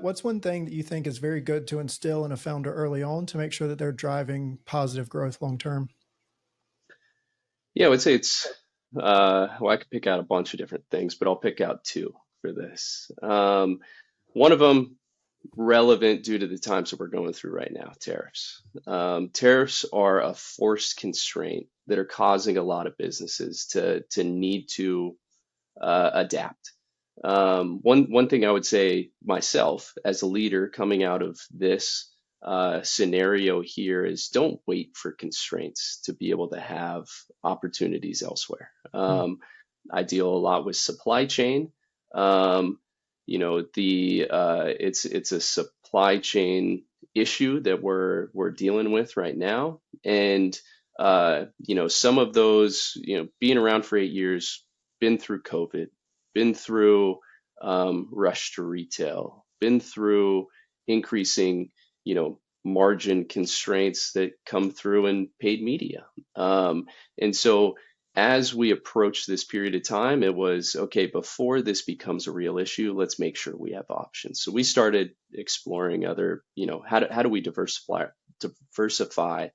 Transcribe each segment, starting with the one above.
what's one thing that you think is very good to instill in a founder early on to make sure that they're driving positive growth long term? Yeah, I would say it's, well, I could pick out a bunch of different things, but I'll pick out two for this. One of them relevant due to the times that we're going through right now, tariffs. Tariffs are a forced constraint that are causing a lot of businesses to need to adapt. One thing I would say myself as a leader coming out of this scenario here is don't wait for constraints to be able to have opportunities elsewhere. Hmm. I deal a lot with supply chain. Um, it's a supply chain issue that we're dealing with right now, and some of those, being around for 8 years, been through COVID, been through rush to retail, been through increasing, margin constraints that come through in paid media. And so as we approach this period of time, it was okay, before this becomes a real issue, let's make sure we have options. So we started exploring other, how do we diversify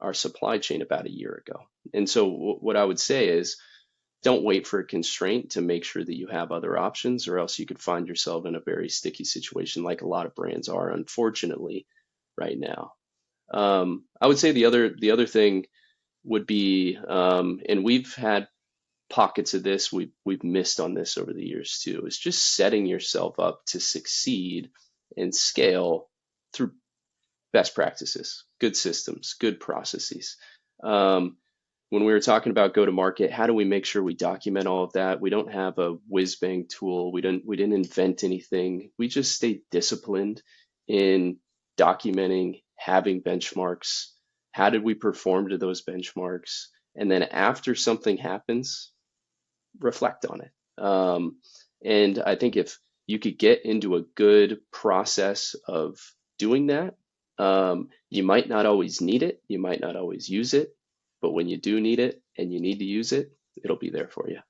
our supply chain about a year ago. And so what I would say is don't wait for a constraint to make sure that you have other options, or else you could find yourself in a very sticky situation like a lot of brands are, unfortunately, right now. I would say the other thing would be, and we've had pockets of this, we've missed on this over the years too, is just setting yourself up to succeed and scale through best practices, good systems, good processes. Um, when we were talking about go to market, how do we make sure we document all of that? We don't have a whiz bang tool. We didn't invent anything. We just stayed disciplined in documenting, having benchmarks. How did we perform to those benchmarks? And then after something happens, reflect on it. And I think if you could get into a good process of doing that, you might not always need it, you might not always use it, but when you do need it and you need to use it, it'll be there for you.